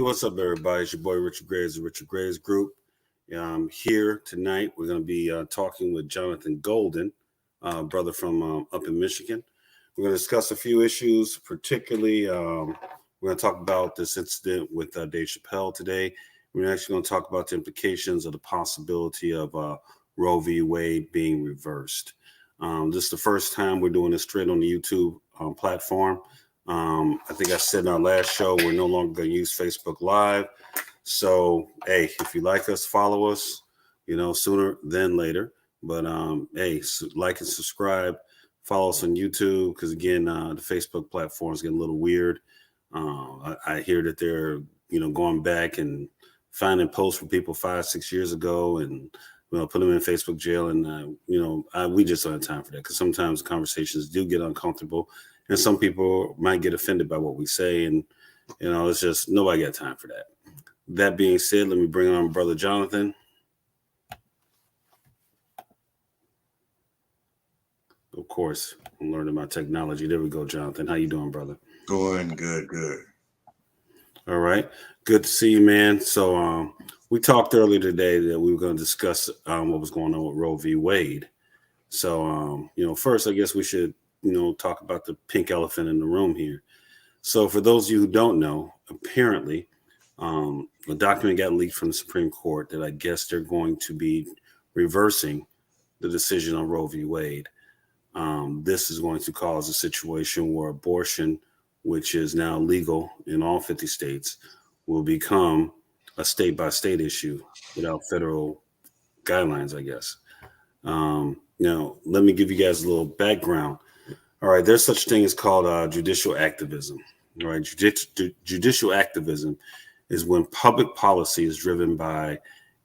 what's up, everybody? It's your boy Richard Graves, the Richard Graves Group. Here tonight, we're going to be talking with Jonathan Golden, brother from up in Michigan. We're going to discuss a few issues, particularly we're going to talk about this incident with Dave Chappelle today. We're actually going to talk about the implications of the possibility of Roe V Wade being reversed. This is the first time we're doing this straight on the YouTube platform. I think I said in our last show, we're no longer going to use Facebook Live. So, hey, if you like us, follow us, sooner than later. But, hey, like and subscribe. Follow us on YouTube because, again, the Facebook platform is getting a little weird. I hear that they're, going back and finding posts from people 5-6 years ago and, put them in Facebook jail. And, we just don't have time for that because sometimes conversations do get uncomfortable. And some people might get offended by what we say. And, it's just nobody got time for that. That being said, let me bring on Brother Jonathan. Of course, I'm learning my technology. There we go, Jonathan. How you doing, brother? Going good. All right. Good to see you, man. So we talked earlier today that we were going to discuss what was going on with Roe v. Wade. So, first, I guess we should talk about the pink elephant in the room here. So for those of you who don't know, apparently a document got leaked from the Supreme Court that I guess they're going to be reversing the decision on Roe v. Wade. This is going to cause a situation where abortion, which is now legal in all 50 states, will become a state-by-state issue without federal guidelines, I guess. Now, let me give you guys a little background. All right, there's such a thing as called judicial activism. All right, judicial activism is when public policy is driven by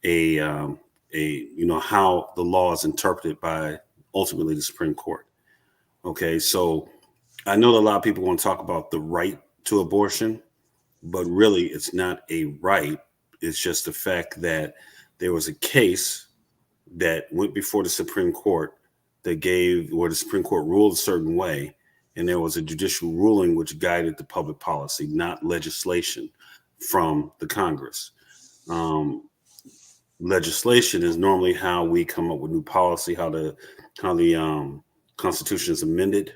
how the law is interpreted by ultimately the Supreme Court. Okay, so I know that a lot of people want to talk about the right to abortion, but really it's not a right. It's just the fact that there was a case that went before the Supreme Court that where the Supreme Court ruled a certain way, and there was a judicial ruling which guided the public policy, not legislation from the Congress. Legislation is normally how we come up with new policy, how the Constitution is amended,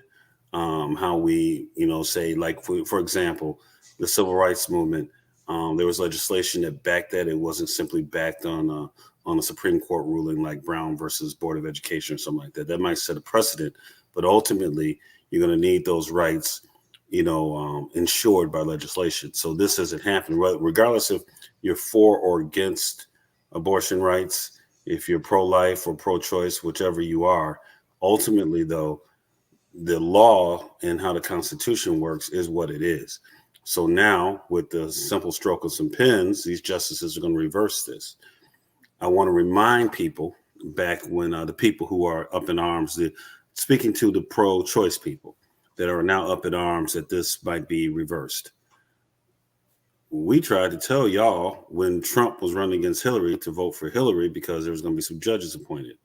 how we, say, like, for example, the Civil Rights Movement, there was legislation that backed that. It wasn't simply backed on a Supreme Court ruling like Brown versus Board of Education or something like that. That might set a precedent, but ultimately you're going to need those rights, ensured by legislation. So this doesn't happen, regardless if you're for or against abortion rights, if you're pro-life or pro-choice, whichever you are. Ultimately, though, the law and how the Constitution works is what it is. So now, with the simple stroke of some pens, these justices are going to reverse this. I want to remind people back when the people who are up in arms, speaking to the pro-choice people that are now up in arms that this might be reversed. We tried to tell y'all when Trump was running against Hillary to vote for Hillary because there was going to be some judges appointed.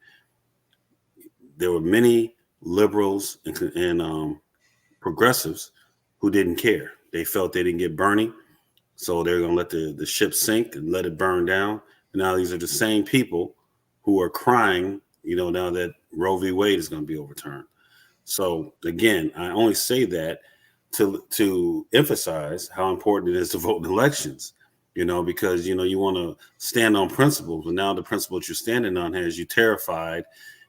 There were many liberals and progressives who didn't care. They felt they didn't get Bernie, so they're going to let the ship sink and let it burn down. And now these are the same people who are crying, now that Roe v. Wade is going to be overturned. So again, I only say that to emphasize how important it is to vote in elections, because, you want to stand on principles. And now the principle that you're standing on has you terrified.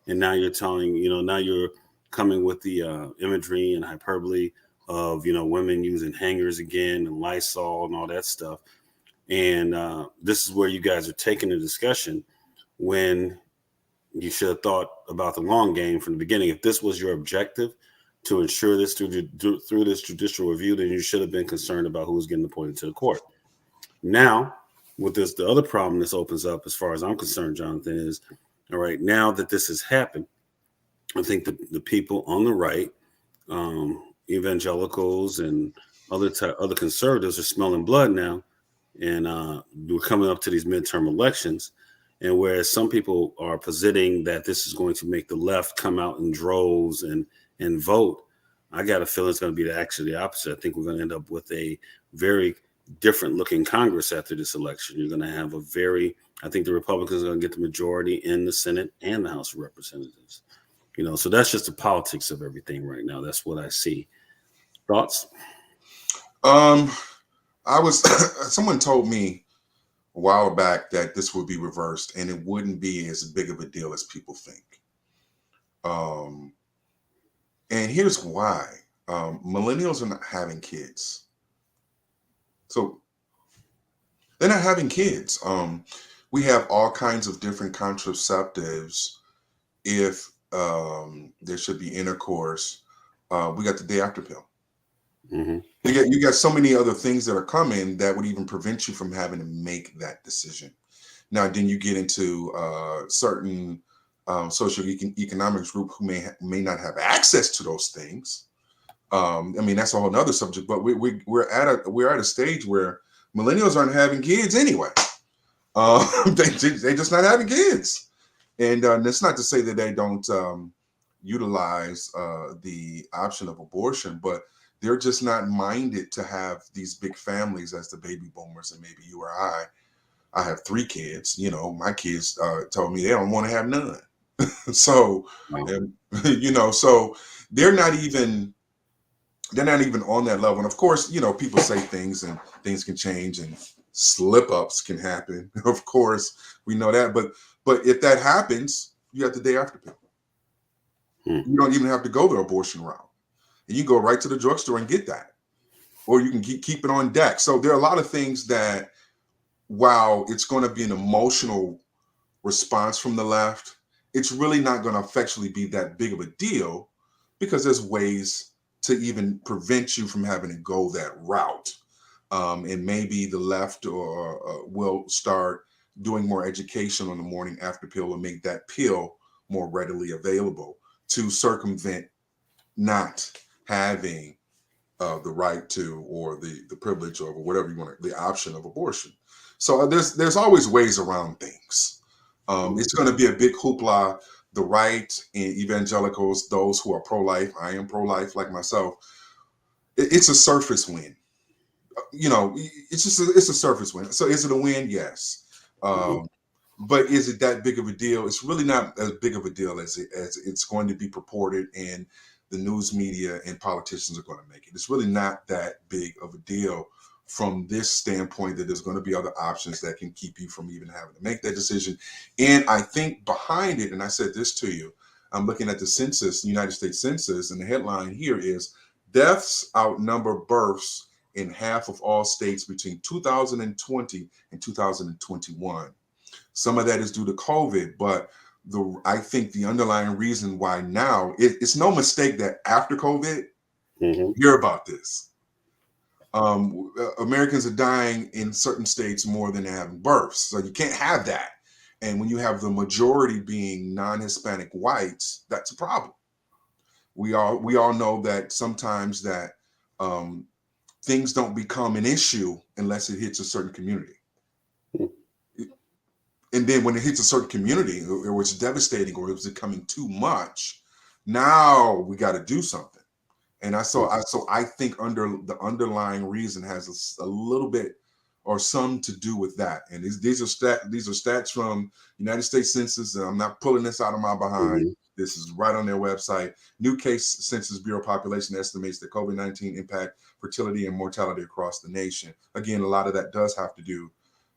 And now you're telling, now you're coming with the imagery and hyperbole of, women using hangers again and Lysol and all that stuff. And this is where you guys are taking the discussion when you should have thought about the long game from the beginning. If this was your objective to ensure this through this judicial review, then you should have been concerned about who was getting appointed to the court. Now, with this, the other problem this opens up, as far as I'm concerned, Jonathan, is, all right, now that this has happened, I think the people on the right, evangelicals and other conservatives are smelling blood now. And we're coming up to these midterm elections. And whereas some people are positing that this is going to make the left come out in droves and vote, I got a feeling it's going to be actually the opposite. I think we're going to end up with a very different looking Congress after this election. You're going to have I think the Republicans are going to get the majority in the Senate and the House of Representatives. So that's just the politics of everything right now. That's what I see. Thoughts? Someone told me a while back that this would be reversed and it wouldn't be as big of a deal as people think. And here's why. Millennials are not having kids. So they're not having kids. We have all kinds of different contraceptives. If there should be intercourse, we got the day after pill. Mm-hmm. You got so many other things that are coming that would even prevent you from having to make that decision. Now, then you get into certain socioeconomic group who may not have access to those things. I mean, that's a whole nother subject. But we're at a stage where millennials aren't having kids anyway. They just not having kids, and that's not to say that they don't utilize the option of abortion, but they're just not minded to have these big families as the baby boomers, and maybe you or I. I have 3 kids. My kids told me they don't want to have none. So, Wow. so they're not even on that level. And of course, people say things and things can change and slip ups can happen. Of course, we know that. But if that happens, you have the day after pill. You don't even have to go the abortion route. And you go right to the drugstore and get that. Or you can keep it on deck. So there are a lot of things that, while it's going to be an emotional response from the left, it's really not going to effectually be that big of a deal because there's ways to even prevent you from having to go that route. And maybe the left will start doing more education on the morning after pill and make that pill more readily available to circumvent not having the right to, or the privilege, or whatever you want, the option of abortion. So there's always ways around things. It's going to be a big hoopla. The right and evangelicals, those who are pro-life, I am pro-life like myself. It's a surface win. It's a surface win. So is it a win? Yes. But is it that big of a deal? It's really not as big of a deal as it's going to be purported, and the news media and politicians are going to make it. It's really not that big of a deal from this standpoint, that there's going to be other options that can keep you from even having to make that decision. And I think behind it, and I said this to you, I'm looking at the census, United States Census, and the headline here is deaths outnumber births in half of all states between 2020 and 2021. Some of that is due to COVID, but I think the underlying reason why now, it's no mistake that after COVID, hear about this. Americans are dying in certain states more than having births. So you can't have that. And when you have the majority being non-Hispanic whites, that's a problem. We all know that sometimes that things don't become an issue unless it hits a certain community. And then when it hits a certain community, or it's devastating, or it's becoming too much, now we got to do something. And I think the underlying reason has a little bit or some to do with that. And these are stats from United States Census, and I'm not pulling this out of my behind. This is right on their website. New Case Census Bureau population estimates that COVID-19 impact fertility and mortality across the nation. Again, a lot of that does have to do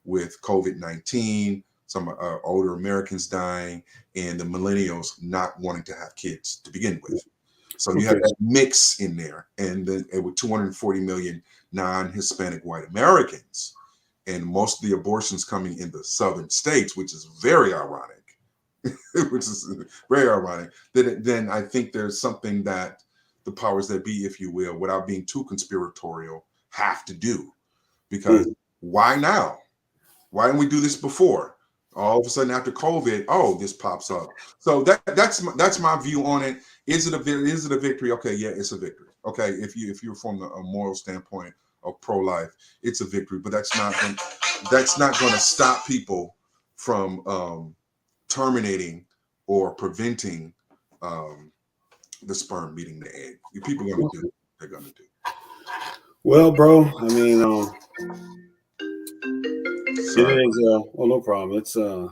with COVID-19, some older Americans dying, and the millennials not wanting to have kids to begin with. So you have that mix in there, and then with 240 million non-Hispanic white Americans, and most of the abortions coming in the southern states, which is very ironic. Then I think there's something that the powers that be, if you will, without being too conspiratorial, have to do. Because why now? Why didn't we do this before? All of a sudden after COVID, this pops up. So that's my view on it. Is it a victory? Okay, yeah, it's a victory. Okay, if you're from a moral standpoint of pro-life, it's a victory. But that's not going to stop people from terminating or preventing the sperm meeting the egg. People are going to do what they're going to do. Well, bro, I mean, It Sorry. is. Oh, no problem. It's an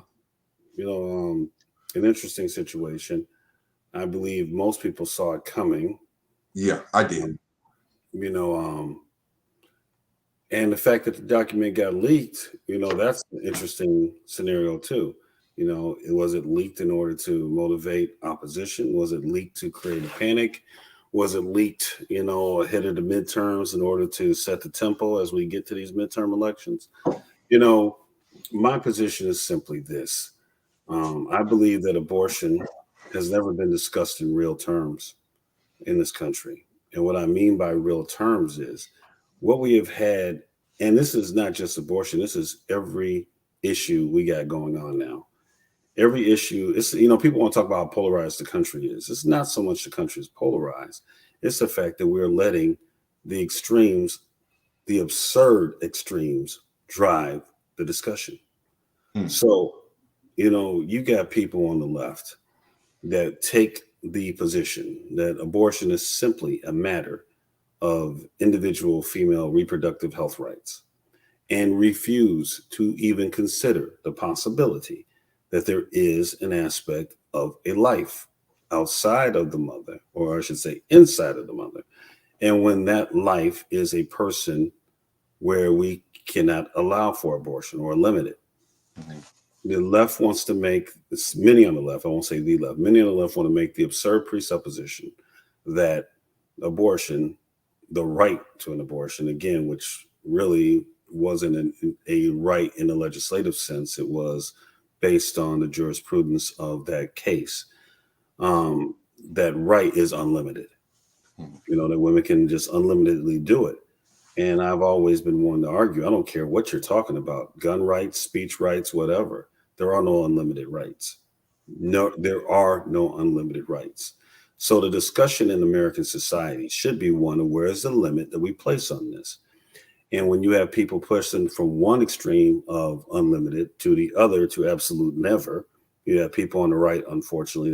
interesting situation. I believe most people saw it coming. Yeah, I did. Um, you know, and the fact that the document got leaked, that's an interesting scenario too. Was it leaked in order to motivate opposition? Was it leaked to create a panic? Was it leaked, ahead of the midterms in order to set the tempo as we get to these midterm elections? You know, my position is simply this. I believe that abortion has never been discussed in real terms in this country. And what I mean by real terms is what we have had, and this is not just abortion, this is every issue we got going on now. Every issue, people want to talk about how polarized the country is. It's not so much the country is polarized, it's the fact that we're letting the extremes, the absurd extremes, drive the discussion. Hmm. So, you got people on the left that take the position that abortion is simply a matter of individual female reproductive health rights and refuse to even consider the possibility that there is an aspect of a life outside of the mother, or I should say inside of the mother. And when that life is a person where we cannot allow for abortion or limit it. Mhm. The left wants to make, many on the left, I won't say the left, many on the left want to make the absurd presupposition that abortion, the right to an abortion, again, which really wasn't a right in a legislative sense, it was based on the jurisprudence of that case. Um, that right is unlimited, Mhm. that women can just unlimitedly do it. And I've always been one to argue, I don't care what you're talking about, gun rights, speech rights, whatever. There are no unlimited rights. No, there are no unlimited rights. So the discussion in American society should be one of where is the limit that we place on this? And when you have people pushing from one extreme of unlimited to the other to absolute never, you have people on the right, unfortunately,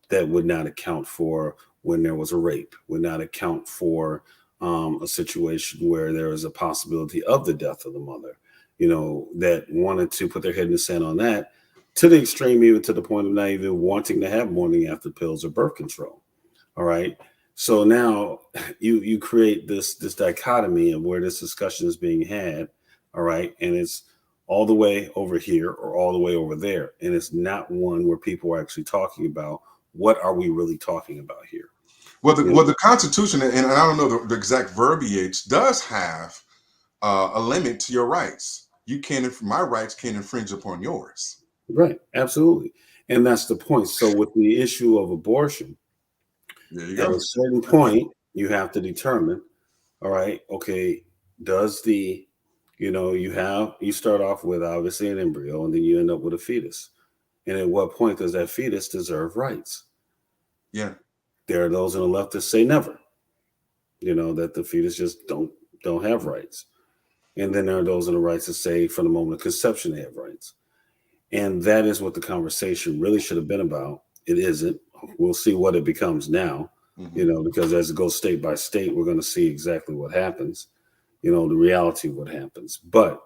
that would not account for when there was a rape, would not account for a situation where there is a possibility of the death of the mother, that wanted to put their head in the sand on that to the extreme, even to the point of not even wanting to have morning after pills or birth control. All right. So now you create this dichotomy of where this discussion is being had. All right. And it's all the way over here or all the way over there. And it's not one where people are actually talking about what are we really talking about here. Well, You know? the Constitution, and I don't know the exact verbiage, does have a limit to your rights. My rights can't infringe upon yours. Right. Absolutely. And that's the point. So with the issue of abortion, There you at go. a certain point, you have to determine, all right, okay, does you start off with obviously an embryo and then you end up with a fetus. And at what point does that fetus deserve rights? Yeah. There are those on the left that say never, that the fetus just don't have rights. And then there are those on the right that say from the moment of conception they have rights. And that is what the conversation really should have been about. It isn't. We'll see what it becomes now, Hmm. because as it goes state by state, we're going to see exactly what happens, the reality of what happens. But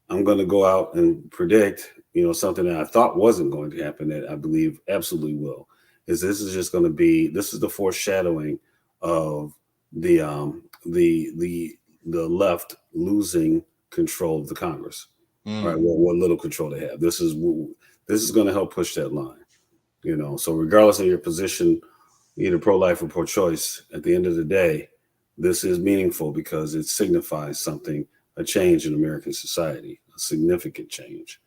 I'm going to go out and predict, something that I thought wasn't going to happen that I believe absolutely will. This is the foreshadowing of the left losing control of the Congress. All right, Mm. well, what little control they have. This is going to help push that line. So regardless of your position, either pro-life or pro-choice, at the end of the day, this is meaningful because it signifies something, a change in American society, a significant change.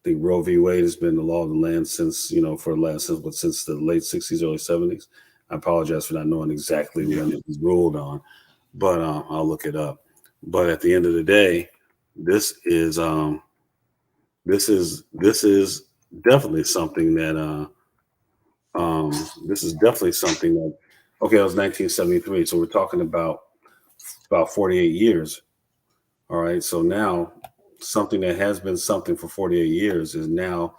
I think Roe v. Wade has been the law of the land since the late 60s, early 70s. I apologize for not knowing exactly Yeah. when it was ruled on, but I'll look it up. But at the end of the day, this is this is definitely something that this is definitely something that okay, it was 1973, so we're talking about 48 years. All right, so now something that has been something for 48 years is now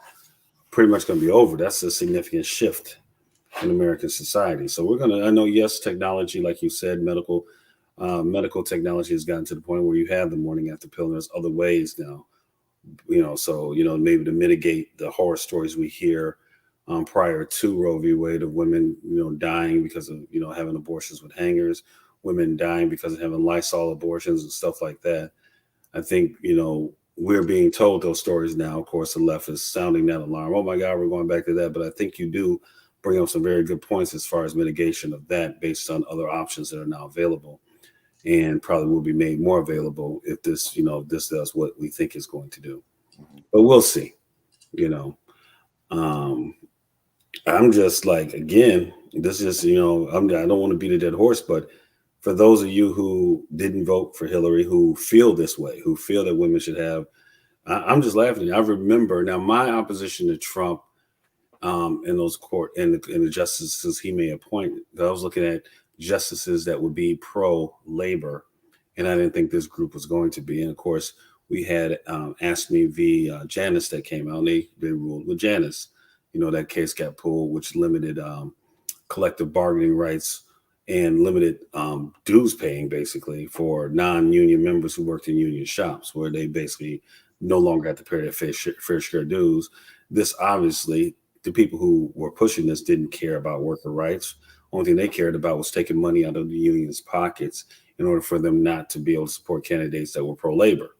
pretty much going to be over. That's a significant shift in American society. So I know, yes, technology, like you said, medical medical technology has gotten to the point where you have the morning after pill, and there's other ways now, so, maybe to mitigate the horror stories we hear prior to Roe v. Wade of women, dying because of, having abortions with hangers, women dying because of having Lysol abortions and stuff like that. I think, we're being told those stories now. Of course, the left is sounding that alarm. Oh my God, we're going back to that. But I think you do bring up some very good points as far as mitigation of that based on other options that are now available, and probably will be made more available if this, this does what we think it's going to do. But we'll see. You know, um, I'm just like, again, this is, I don't want to beat a dead horse, but for those of you who didn't vote for Hillary, who feel this way, who feel that women should have, I'm just laughing. I remember now my opposition to Trump in those court and the justices he may appoint. I was looking at justices that would be pro labor, and I didn't think this group was going to be. And of course, we had Ask Me v. Janice that came out, and they ruled with Janice. That case got pulled, which limited collective bargaining rights and limited dues paying, basically, for non-union members who worked in union shops, where they basically no longer had to pay their fair share dues. This obviously, the people who were pushing this didn't care about worker rights. Only thing they cared about was taking money out of the union's pockets in order for them not to be able to support candidates that were pro-labor.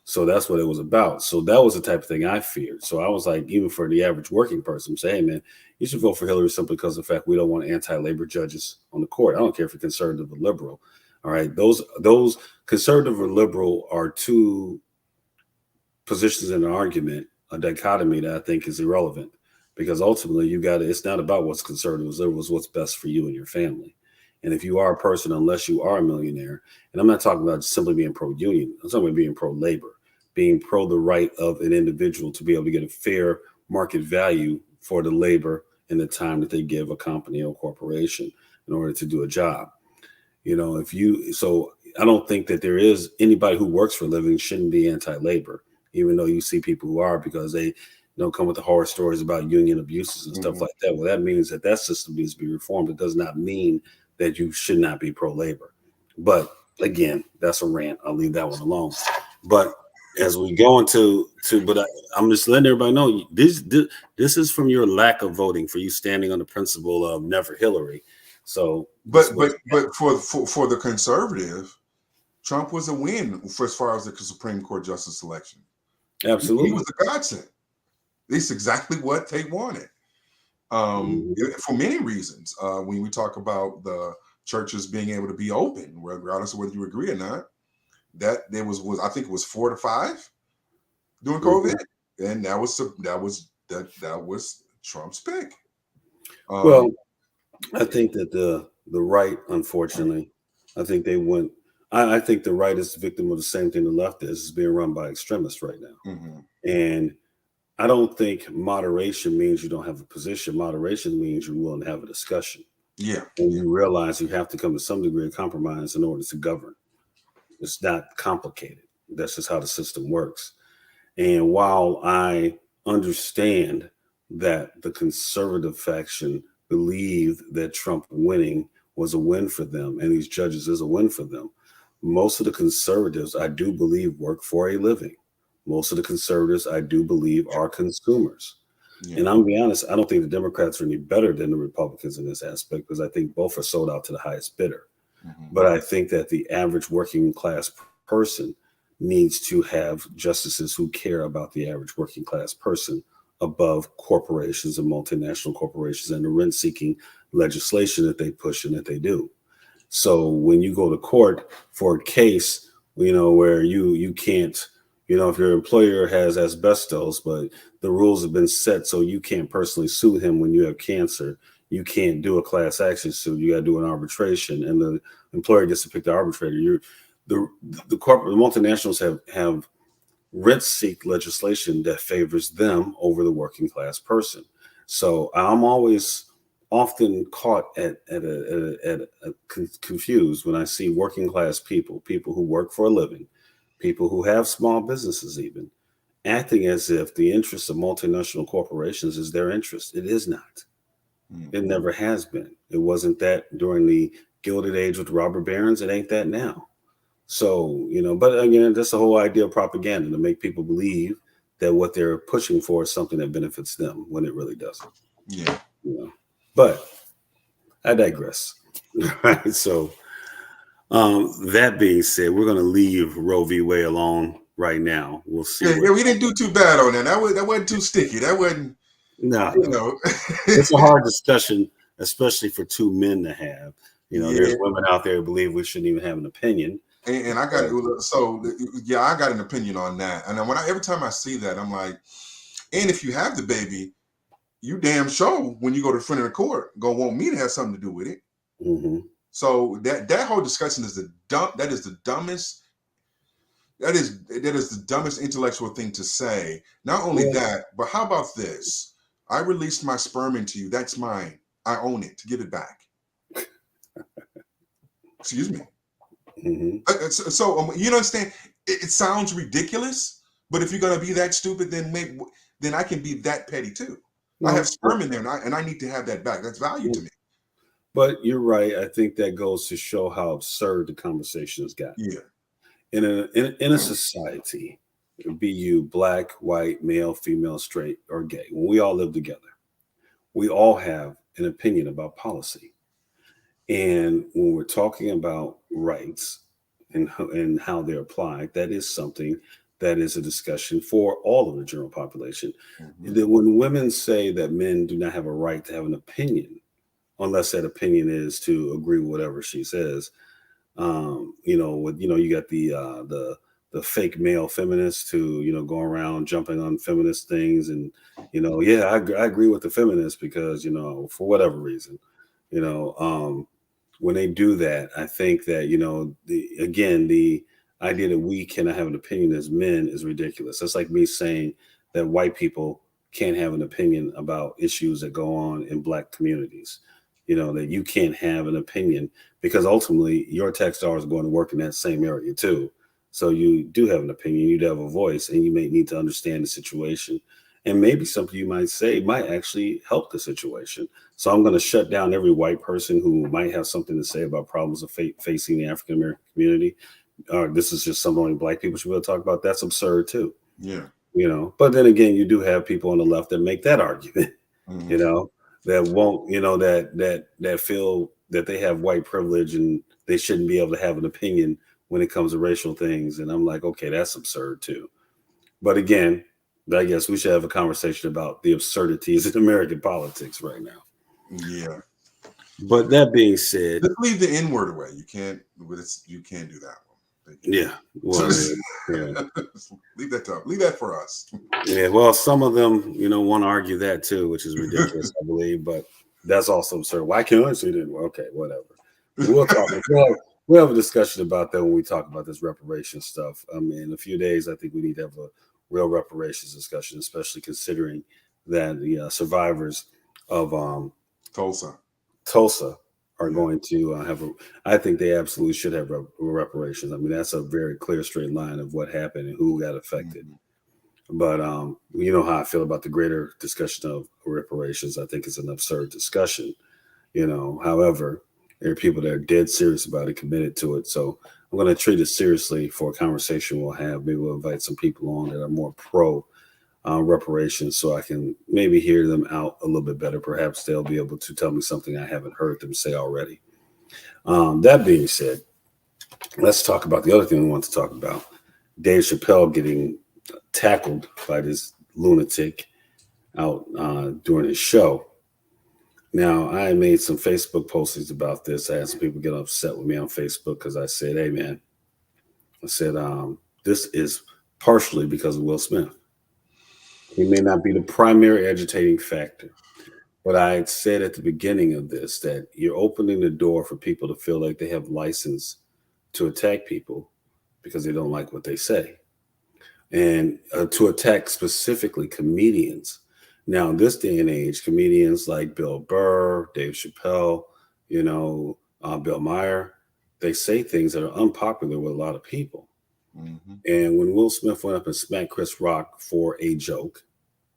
So that's what it was about. So that was the type of thing I feared. So I was like, even for the average working person, say, hey man, you should vote for Hillary simply because of the fact we don't want anti-labor judges on the court. I don't care if you're conservative or liberal. All right, those conservative or liberal are two positions in an argument, a dichotomy that I think is irrelevant, because ultimately it's not about what's conservative or liberal, it's what's best for you and your family. And if you are a person, unless you are a millionaire, and I'm not talking about simply being pro-union, I'm talking about being pro-labor, being pro the right of an individual to be able to get a fair market value for the labor and the time that they give a company or corporation in order to do a job. So I don't think that there is anybody who works for a living shouldn't be anti-labor, even though you see people who are, because they come with the horror stories about union abuses and stuff like that. Well, that means that system needs to be reformed. It does not mean that you should not be pro-labor. But again, that's a rant. I'll leave that one alone. But as we go into I'm just letting everybody know this is from your lack of voting, for you standing on the principle of never Hillary. So, but for the conservative, Trump was a win for as far as the Supreme Court justice election. Absolutely, he was a godsend. It's exactly what they wanted. For many reasons. When we talk about the churches being able to be open, regardless of whether you agree or not, that there was I think it was 4 to 5 during COVID, and that was Trump's pick. Well, I think that the right, unfortunately, I think they went. I think the right is the victim of the same thing the left is being run by extremists right now, and I don't think moderation means you don't have a position. Moderation means you're willing to have a discussion. Yeah. And you realize you have to come to some degree of compromise in order to govern. It's not complicated. That's just how the system works. And while I understand that the conservative faction believed that Trump winning was a win for them, and these judges is a win for them, most of the conservatives, I do believe, work for a living. Most of the conservatives, I do believe, are consumers. Yeah. And I'm gonna be honest, I don't think the Democrats are any better than the Republicans in this aspect, because I think both are sold out to the highest bidder. But I think that the average working class person needs to have justices who care about the average working class person above corporations and multinational corporations and the rent-seeking legislation that they push and that they do. So when you go to court for a case, where you can't, if your employer has asbestos, but the rules have been set so you can't personally sue him when you have cancer, you can't do a class action suit. You got to do an arbitration, and the employer gets to pick the arbitrator. The corporate multinationals have rent-seek legislation that favors them over the working class person. So I'm always often caught confused when I see working class people who work for a living, people who have small businesses even, acting as if the interest of multinational corporations is their interest. It is not. It never has been. It wasn't that during the Gilded Age with robber barons. It ain't that now. So, but again, that's the whole idea of propaganda, to make people believe that what they're pushing for is something that benefits them when it really doesn't. Yeah. But I digress. Right. So, that being said, we're going to leave Roe v. Wade alone right now. We'll see. Yeah, we didn't do too bad on that. That wasn't too sticky. That wasn't, no. It's a hard discussion, especially for two men to have. Yeah. There's women out there who believe we shouldn't even have an opinion. And I got I got an opinion on that. And every time I see that, I'm like, and if you have the baby, you damn sure when you go to the front of the court gonna want me to have something to do with it. Mm-hmm. So that whole discussion is the dumbest intellectual thing to say. Not only that, but how about this? I released my sperm into you. That's mine. I own it. Give it back. Excuse me. Mm-hmm. So you understand? It sounds ridiculous, but if you're gonna be that stupid, then I can be that petty too. I have sperm in there, and I need to have that back. That's value to me. But you're right. I think that goes to show how absurd the conversation has gotten. Yeah. In a society, be you black, white, male, female, straight, or gay, when we all live together, we all have an opinion about policy. And when we're talking about rights and how they're applied, that is something that is a discussion for all of the general population. Mm-hmm. When women say that men do not have a right to have an opinion, unless that opinion is to agree with whatever she says, you got the fake male feminists who go around jumping on feminist things, and I agree with the feminists because for whatever reason, when they do that, I think that the idea that we cannot have an opinion as men is ridiculous. That's like me saying that white people can't have an opinion about issues that go on in black communities. That you can't have an opinion because ultimately your tax dollars are going to work in that same area too. So you do have an opinion, you'd have a voice, and you may need to understand the situation. And maybe something you might say might actually help the situation. So I'm going to shut down every white person who might have something to say about problems of facing the African American community. This is just something only black people should be able to talk about. That's absurd too. Yeah. But then again, you do have people on the left that make that argument, mm-hmm. That won't, that feel that they have white privilege and they shouldn't be able to have an opinion when it comes to racial things. And I'm like, okay, that's absurd too. But again, I guess we should have a conversation about the absurdities in American politics right now. Yeah. But that being said, just leave the N word away. You can't do that one. Yeah. Well, yeah. Leave that for us. Yeah. Well, some of them, want to argue that too, which is ridiculous, I believe. But that's also absurd. Why can't I say that? Okay, whatever. We'll talk. We'll have a discussion about that when we talk about this reparations stuff. In a few days, I think we need to have a real reparations discussion, especially considering that the survivors of Tulsa are going to I think they absolutely should have reparations. That's a very clear, straight line of what happened and who got affected. Mm-hmm. But you know how I feel about the greater discussion of reparations. I think it's an absurd discussion. However, there are people that are dead serious about it, committed to it. So I'm going to treat it seriously for a conversation we'll have. Maybe we'll invite some people on that are more pro reparations so I can maybe hear them out a little bit better. Perhaps they'll be able to tell me something I haven't heard them say already. That being said, let's talk about the other thing we want to talk about. Dave Chappelle getting tackled by this lunatic out during his show. Now, I made some Facebook postings about this. I had some people get upset with me on Facebook because I said, hey, man, this is partially because of Will Smith. He may not be the primary agitating factor, but I said at the beginning of this that you're opening the door for people to feel like they have license to attack people because they don't like what they say, and to attack specifically comedians. Now, in this day and age, comedians like Bill Burr, Dave Chappelle, Bill Maher, they say things that are unpopular with a lot of people. Mm-hmm. And when Will Smith went up and smacked Chris Rock for a joke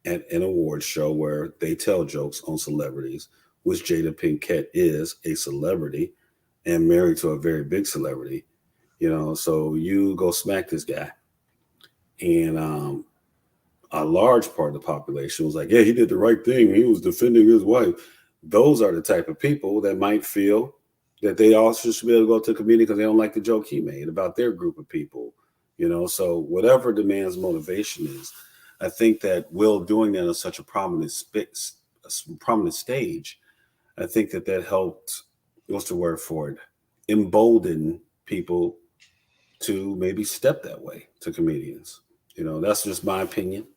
at an award show where they tell jokes on celebrities, which Jada Pinkett is a celebrity, and married to a very big celebrity, so you go smack this guy, and a large part of the population was like, yeah, he did the right thing. He was defending his wife. Those are the type of people that might feel that they also should be able to go to a comedian because they don't like the joke he made about their group of people. So whatever the man's motivation is, I think that Will doing that on such a prominent stage, I think that helped, what's the word for it, embolden people to maybe step that way to comedians. That's just my opinion.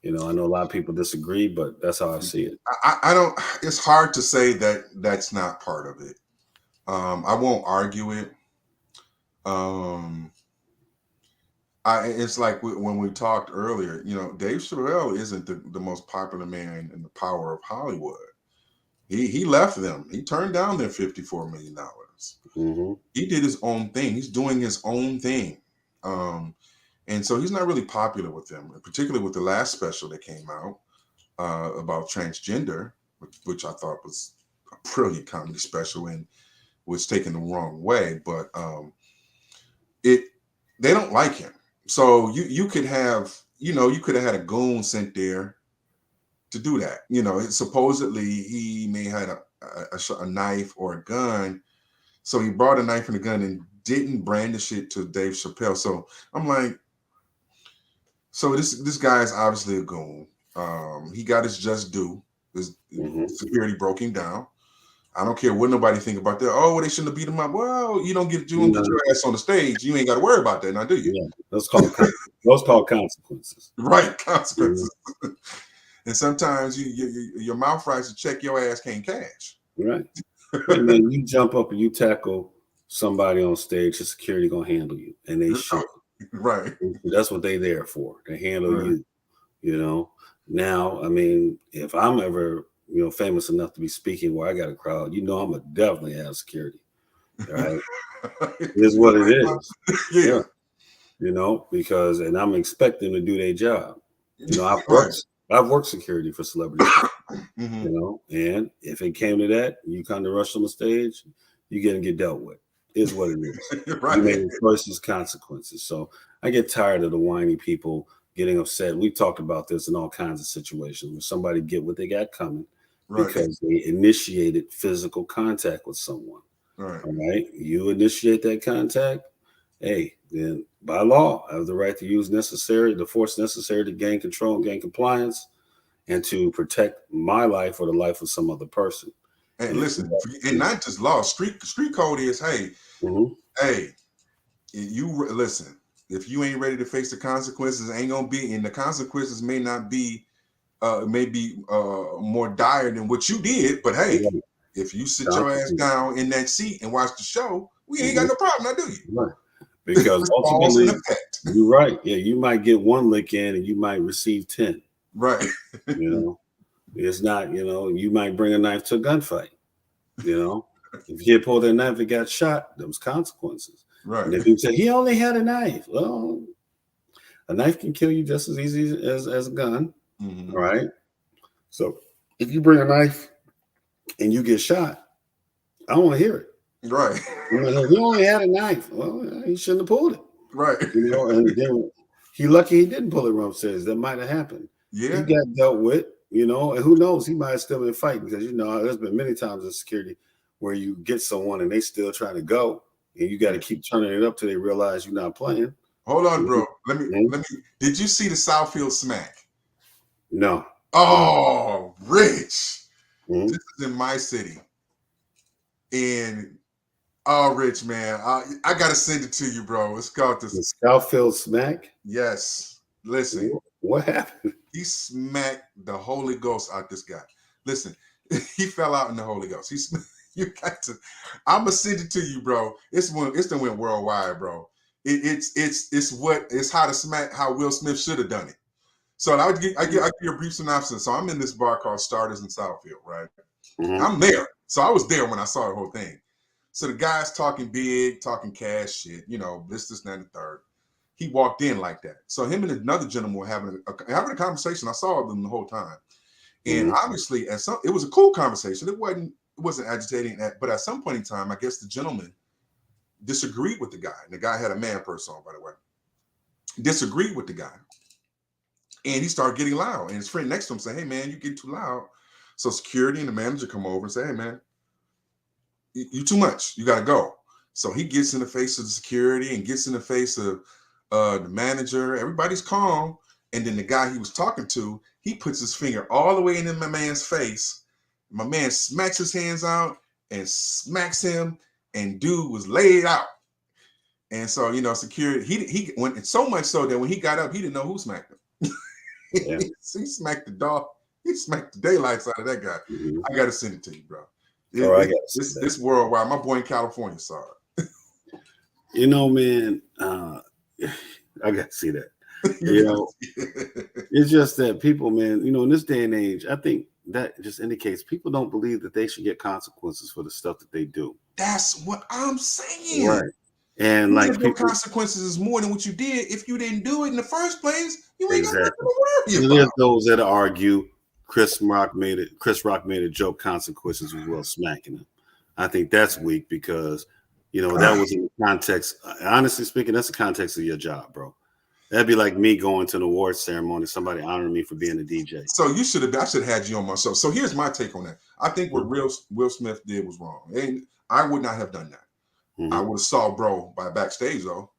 I know a lot of people disagree, but that's how I see it. I don't. It's hard to say that that's not part of it. I won't argue it. It's like when we talked earlier. Dave Chappelle isn't the most popular man in the power of Hollywood. He left them. He turned down their $54 million. Mm-hmm. He did his own thing. He's doing his own thing. And so he's not really popular with them, particularly with the last special that came out about transgender, which I thought was a brilliant comedy special and was taken the wrong way. But they don't like him. So you could have had a goon sent there to do that. Supposedly he may have had a knife or a gun. So he brought a knife and a gun and didn't brandish it to Dave Chappelle. So I'm like, so this guy is obviously a goon. He got his just due. His security broke him down. I don't care what nobody think about that. Oh, well, they shouldn't have beat him up. Well, you don't get your ass on the stage. You ain't got to worry about that now, do you? Yeah, those called consequences. Right, consequences. Mm-hmm. And sometimes your mouth rights to check your ass can't cash. Right. And then you jump up and you tackle somebody on stage, the security gonna handle you, and they should. Right. That's what they there for, to handle you. Now, I mean, if I'm ever famous enough to be speaking where I got a crowd, I'm gonna definitely have security. Right. It is what it is. Yeah. Because I'm expecting them to do their job. I've worked security for celebrities. Mm-hmm. And if it came to that, you kind of rush on the stage, you're gonna get dealt with. Is what it is. Right. You make choices, consequences. So I get tired of the whiny people getting upset. We've talked about this in all kinds of situations where somebody get what they got coming because they initiated physical contact with someone. Right. All right. You initiate that contact, hey, then by law, I have the right to use the force necessary to gain control and gain compliance and to protect my life or the life of some other person. And listen, and not just law, street code is, hey, hey, you listen, if you ain't ready to face the consequences, ain't gonna be, and the consequences may not be, more dire than what you did, but hey, if you sit your ass down in that seat and watch the show, we ain't got no problem, now do you? Right. Because ultimately, you're right. Yeah, you might get one lick in and you might receive 10. Right. It's not, you might bring a knife to a gunfight. If you pulled that knife and got shot, there was consequences. Right. And if you say he only had a knife, well, a knife can kill you just as easy as a gun. Mm-hmm. Right. So if you bring a knife and you get shot, I don't want to hear it. Right. He only had a knife. Well, he shouldn't have pulled it. Right. And then he lucky he didn't pull it from upstairs. That might have happened. Yeah. He got dealt with, and who knows? He might have still been fighting because, there's been many times in security where you get someone and they still trying to go and you got to keep turning it up till they realize you're not playing. Hold on, bro. Let me, did you see the Southfield smack? No. Oh, Rich. This is in my city. And Rich, man, I got to send it to you, bro. It's called the Southfield smack? Yes. Listen. What happened? He smacked the Holy Ghost out this guy. Listen, he fell out in the Holy Ghost. You got to. I'm gonna send it to you, bro. It's done went worldwide, bro. It's how to smack how Will Smith should have done it. So I give you a brief synopsis. So I'm in this bar called Starters in Southfield, right? I'm there. So I was there when I saw the whole thing. So the guy's talking big, talking cash shit, this, that, and the third. He walked in like that. So him and another gentleman were having a conversation. I saw them the whole time. And obviously, it was a cool conversation. It wasn't wasn't agitating, but at some point in time, I guess the gentleman disagreed with the guy. And the guy had a man purse on, by the way. Disagreed with the guy. And he started getting loud. And his friend next to him said, hey, man, you get too loud. So security and the manager come over and say, hey, man, you too much. You got to go. So he gets in the face of the security and gets in the face of the manager. Everybody's calm. And then the guy he was talking to, he puts his finger all the way in my man's face. My man smacks his hands out and smacks him. And dude was laid out. And so, you know, security, he went so much so that when he got up, he didn't know who smacked him. Yeah. He smacked the dog. He smacked the daylights out of that guy. Mm-hmm. I got to send it to you, bro. This worldwide. My boy in California saw it. You know, man, I got to see that. You know, it's just that people, man, you know, in this day and age, I think that just indicates people don't believe that they should get consequences for the stuff that they do. That's what I'm saying. Right. And like people, consequences is more than what you did. If you didn't do it in the first place, you ain't got nothing to worry about. There's those that argue Chris Rock made a joke, consequences was well smacking him. I think that's weak because, you know, that was in the context. Honestly speaking, that's the context of your job, bro. That'd be like me going to an awards ceremony, somebody honoring me for being a DJ. So I should have had you on my show. So here's my take on that. I think what Will Smith did was wrong. And I would not have done that. Mm-hmm. I would have saw bro by backstage though.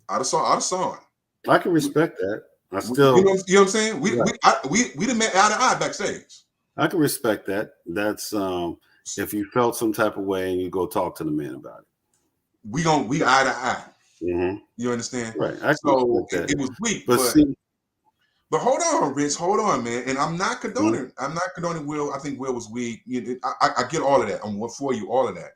I'd have saw him. I can respect that. I still, you know what I'm saying? We done met eye to eye backstage. I can respect that. That's if you felt some type of way and you go talk to the man about it. We eye to eye. Mm-hmm. You understand? Right. So it was weak, but hold on, Rich. Hold on, man. And I'm not condoning. Mm-hmm. I'm not condoning Will. I think Will was weak. I get all of that. I'm for you, all of that.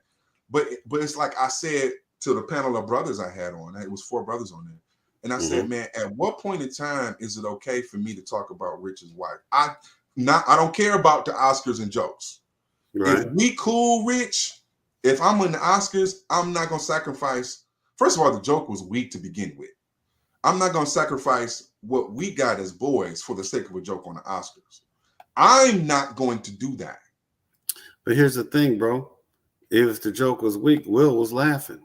But it's like I said to the panel of brothers I had on. It was 4 brothers on there, and I said, man, at what point in time is it okay for me to talk about Rich's wife? I don't care about the Oscars and jokes. Right. If we cool, Rich, if I'm in the Oscars, I'm not gonna sacrifice. First of all, the joke was weak to begin with. I'm not gonna sacrifice what we got as boys for the sake of a joke on the Oscars. I'm not going to do that. But here's the thing, bro. If the joke was weak, Will was laughing.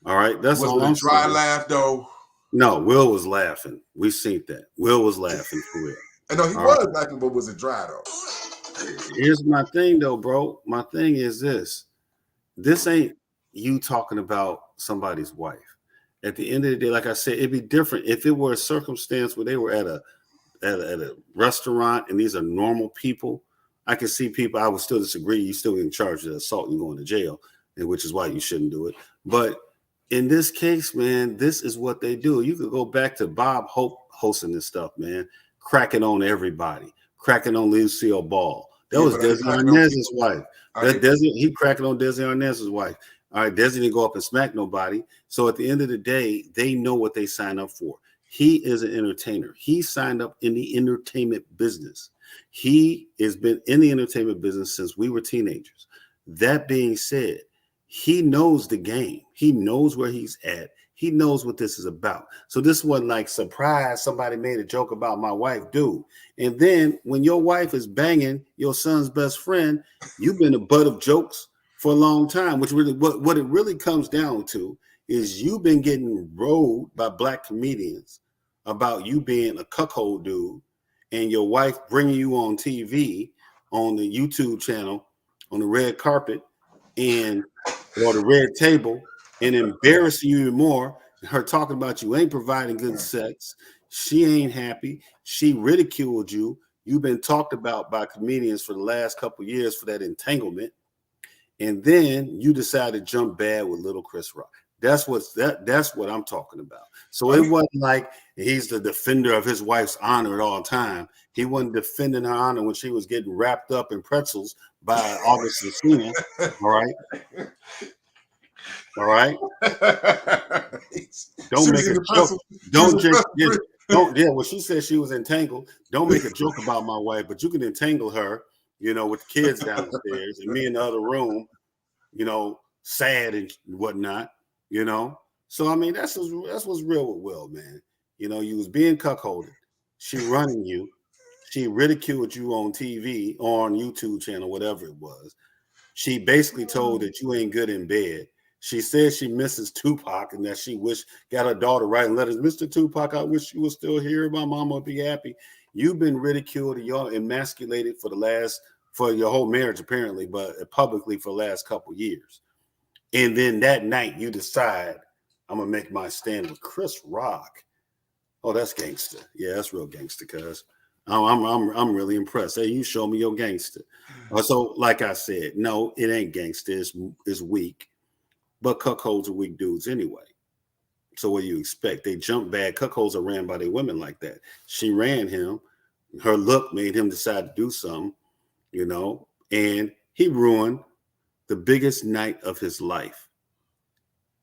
All right, that's all I'm saying. Was it a dry laugh, though? No, Will was laughing. We seen that. Will was laughing for real. I know he was laughing, but was it dry, though? Here's my thing, though, bro. My thing is this. This ain't you talking about somebody's wife. At the end of the day, like I said, it'd be different if it were a circumstance where they were at a restaurant and these are normal people. I can see people, I would still disagree. You still get charged with assault and going to jail, which is why you shouldn't do it. But in this case, man, this is what they do. You could go back to Bob Hope hosting this stuff, man, cracking on everybody, cracking on Lucille Ball. That was Desi Arnaz's wife. He cracking on Desi Arnaz's wife. All right, Desi didn't go up and smack nobody. So at the end of the day, they know what they sign up for. He is an entertainer. He signed up in the entertainment business. He has been in the entertainment business since we were teenagers. That being said, he knows the game. He knows where he's at. He knows what this is about. So this wasn't like surprise. Somebody made a joke about my wife, dude. And then when your wife is banging your son's best friend, you've been a butt of jokes for a long time, which really what it really comes down to is you've been getting rolled by black comedians about you being a cuckold dude and your wife bringing you on TV on the YouTube channel on the red carpet or the red table and embarrassing you even more. Her talking about you ain't providing good sex. She ain't happy. She ridiculed you. You've been talked about by comedians for the last couple of years for that entanglement. And then you decide to jump bad with little Chris Rock. That's what I'm talking about. So it wasn't like he's the defender of his wife's honor at all time. He wasn't defending her honor when she was getting wrapped up in pretzels by August Lucina. All right. All right. Don't make a joke. Well, she said she was entangled. Don't make a joke about my wife, but you can entangle her, with the kids downstairs and me in the other room, sad and whatnot, So, I mean, that's what's real with Will, man. You was being cuckolded. She running you. She ridiculed you on TV, on YouTube channel, whatever it was. She basically told that you ain't good in bed. She said she misses Tupac and that she got her daughter writing letters. Mr. Tupac, I wish you were still here. My mama would be happy. You've been ridiculed and y'all emasculated for your whole marriage, apparently, but publicly for the last couple years. And then that night you decide, I'm gonna make my stand with Chris Rock. Oh, that's gangster. Yeah, that's real gangster, cuz. I'm really impressed. Hey, you show me your gangster. So, like I said, no, it ain't gangster. It's weak. But cuckolds are weak dudes anyway. So what do you expect? They jump bad. Cuckolds are ran by their women like that. She ran him. Her look made him decide to do something, and he ruined the biggest night of his life.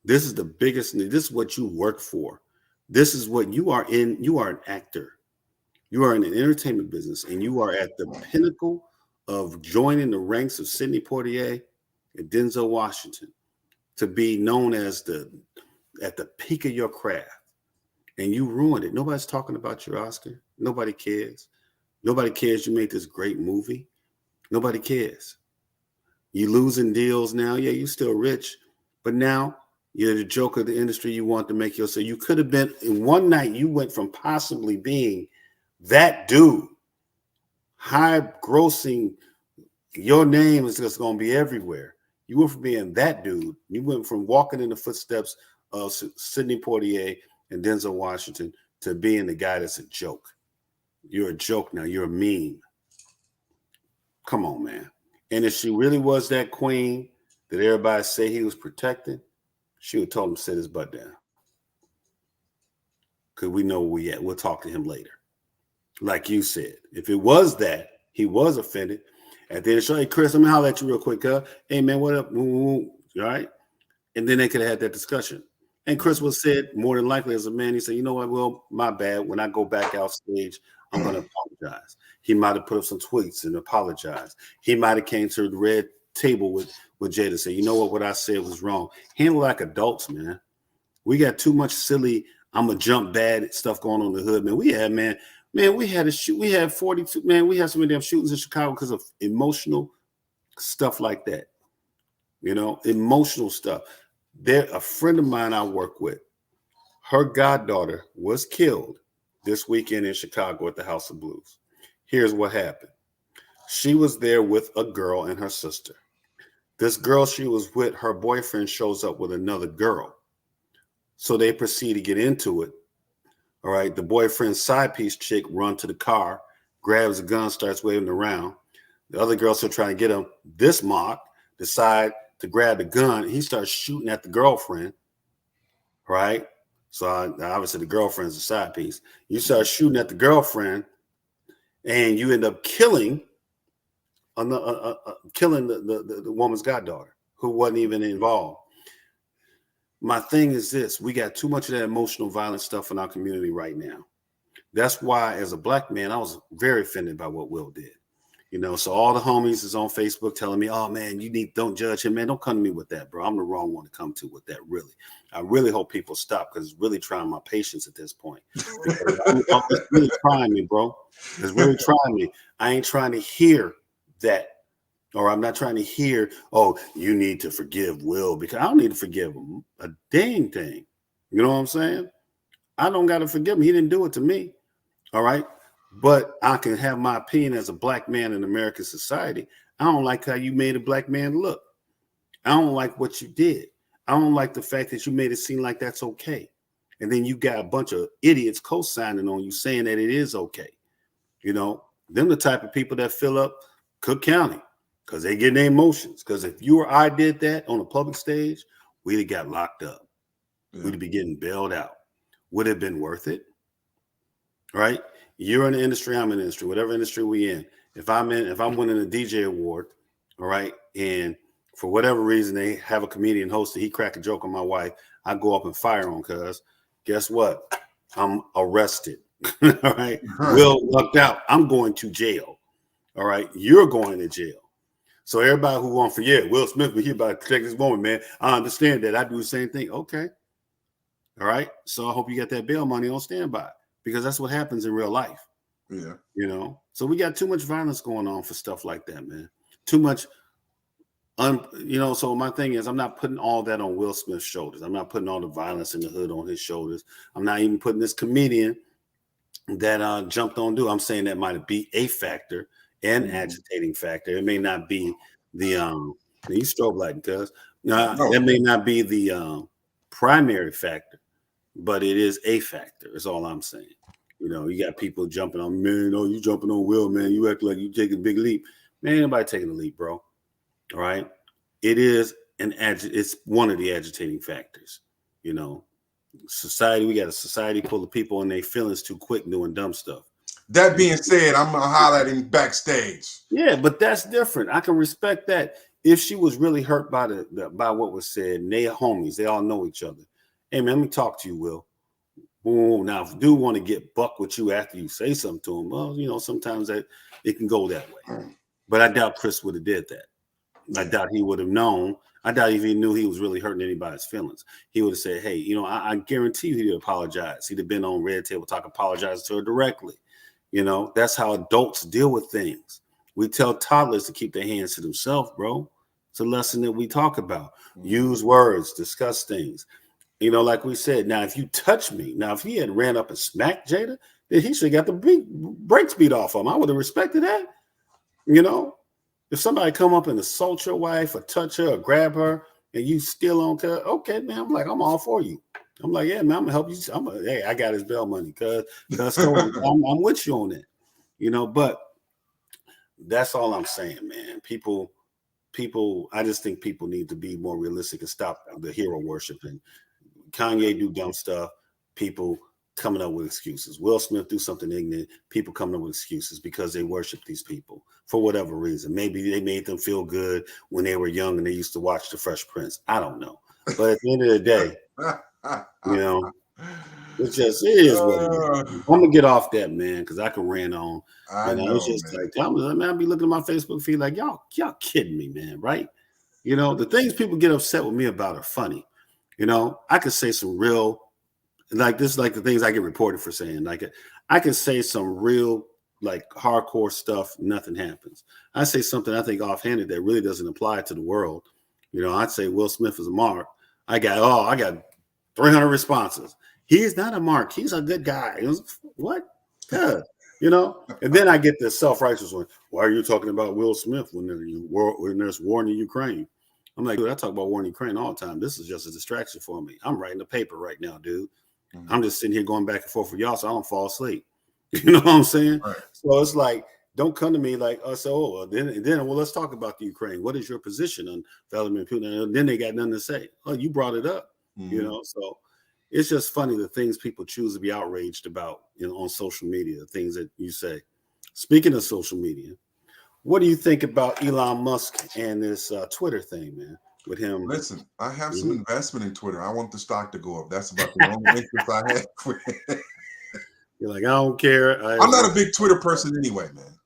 This is the biggest. This is what you work for. This is what you are in. You are an actor. You are in an entertainment business, and you are at the pinnacle of joining the ranks of Sidney Poitier and Denzel Washington to be known as at the peak of your craft. And you ruined it. Nobody's talking about your Oscar. Nobody cares. Nobody cares you made this great movie. Nobody cares. You losing deals now. Yeah, you still rich, but now you're the joke of the industry. You want to make yourself. You could have been in one night. You went from possibly being that dude, high grossing. Your name is just going to be everywhere. You went from being that dude. You went from walking in the footsteps of Sidney Poitier and Denzel Washington to being the guy that's a joke. You're a joke now. You're a meme. Come on, man. And if she really was that queen that everybody say he was protecting, she would told him to sit his butt down. Because we know where we at. We'll talk to him later. Like you said, if it was that, he was offended. At the end of the show, hey, Chris, I'm going to holler at you real quick. Hey, man, what up? All right? And then they could have had that discussion. And Chris was said, more than likely as a man, he said, you know what, Will, my bad. When I go back out stage, I'm going to apologize. He might have put up some tweets and apologized. He might have came to the red table with Jada and said, you know what I said was wrong. Handle like adults, man. We got too much silly, I'm going to jump bad stuff going on in the hood, man. We had a shoot. We had 42, man. We had so many damn shootings in Chicago because of emotional stuff like that. Emotional stuff. A friend of mine I work with, her goddaughter was killed this weekend in Chicago at the House of Blues. Here's what happened. She was there with a girl and her sister. This girl she was with, her boyfriend shows up with another girl. So they proceed to get into it. All right. The boyfriend's side piece chick run to the car, grabs a gun, starts waving around. The other girl still trying to get him. This mock decide to grab the gun. He starts shooting at the girlfriend. Right. So obviously the girlfriend's a side piece. You start shooting at the girlfriend, and you end up killing the woman's goddaughter who wasn't even involved. My thing is this: we got too much of that emotional violence stuff in our community right now. That's why, as a black man, I was very offended by what Will did. So all the homies is on Facebook telling me, oh, man, don't judge him, man. Don't come to me with that, bro. I'm the wrong one to come to with that, really. I really hope people stop because it's really trying my patience at this point. It's really trying me, bro. It's really trying me. I ain't trying to hear that. Or I'm not trying to hear, oh, you need to forgive Will, because I don't need to forgive him a dang thing. You know what I'm saying? I don't got to forgive him. He didn't do it to me. All right. But I can have my opinion as a black man in American society. I don't like how you made a black man look. I don't like what you did. I don't like the fact that you made it seem like that's okay. And then you got a bunch of idiots co-signing on you saying that it is okay. Them the type of people that fill up Cook County because they get their emotions. Because if you or I did that on a public stage, we'd have got locked up. Yeah. We'd be getting bailed out. Would it have been worth it? Right? You're in the industry, I'm in the industry, whatever industry we in. If I'm winning a DJ award, all right, and for whatever reason they have a comedian hosted, he crack a joke on my wife, I go up and fire on cuz. Guess what? I'm arrested. All right. Will lucked out. I'm going to jail. All right. You're going to jail. So everybody who wants Will Smith, but he about to protect this woman, man. I understand that. I do the same thing. Okay. All right. So I hope you got that bail money on standby, because that's what happens in real life. Yeah. You know, so we got too much violence going on for stuff like that, man. Too much. You know, so my thing is, I'm not putting all that on Will Smith's shoulders. I'm not putting all the violence in the hood on his shoulders. I'm not even putting this comedian that jumped on do. I'm saying that might be a factor, an agitating factor. It may not be the you strobe light because No. that may not be the primary factor, but it is a factor. Is all I'm saying. You know, you got people jumping on, man. Oh, you jumping on Will, man. You act like you taking a big leap. Man, ain't nobody taking a leap, bro. All right. It is it's one of the agitating factors. You know, society, we got a society full of people and their feelings too quick doing dumb stuff. That being said, I'm gonna holler at him backstage. Yeah, but that's different. I can respect that. If she was really hurt by by what was said, and they are homies, they all know each other. Hey man, let me talk to you, Will. Boom. Now, if you do want to get buck with you after you say something to him, well, you know, sometimes that it can go that way. But I doubt Chris would have did that. I doubt he would have known. I doubt if he knew he was really hurting anybody's feelings. He would have said, hey, you know, I guarantee you he'd apologize. He'd have been on Red Table Talk, apologize to her directly. You know, that's how adults deal with things. We tell toddlers to keep their hands to themselves, bro. It's a lesson that we talk about. Use words, discuss things. You know, like we said, now, if you touch me, now, if he had ran up and smacked Jada, then he should have got the brakes beat off him. I would have respected that. You know, if somebody come up and assault your wife or touch her or grab her and you still on to, okay, man, I'm like, I'm all for you. I'm like, yeah, man, I'm gonna help you. Hey, I got his bail money, cuz I'm with you on that. You know, but that's all I'm saying, man. People, I just think people need to be more realistic and stop the hero worshiping. Kanye do dumb stuff, people coming up with excuses. Will Smith do something ignorant, people coming up with excuses because they worship these people for whatever reason. Maybe they made them feel good when they were young and they used to watch The Fresh Prince. I don't know. But at the end of the day, you know, it is what it is. I'm gonna get off that, man, because I can rant on. I know, it's just man. like, man, I be looking at my Facebook feed like, y'all kidding me, man, right? You know, the things people get upset with me about are funny. You know, I could say some real, like this, like the things I get reported for saying. Like I can say some real, like hardcore stuff. Nothing happens. I say something I think offhanded that really doesn't apply to the world. You know, I'd say Will Smith is a mark. I got 300 responses. He's not a mark. He's a good guy. It was, what? Good. You know, and then I get this self-righteous one. Why are you talking about Will Smith when there's war in the Ukraine? I'm like, dude, I talk about war in Ukraine all the time. This is just a distraction for me. I'm writing a paper right now, dude. I'm just sitting here going back and forth with y'all so I don't fall asleep. You know what I'm saying? Right. So it's like, don't come to me like, then let's talk about the Ukraine. What is your position on Vladimir Putin? And then they got nothing to say. Oh, you brought it up. You know, so it's just funny the things people choose to be outraged about, you know, on social media, the things that you say. Speaking of social media, what do you think about Elon Musk and this Twitter thing, man? With him. Listen, I have some investment in Twitter. I want the stock to go up. That's about the only interest I have. You're like, I don't care. I'm not a big Twitter person anyway, man.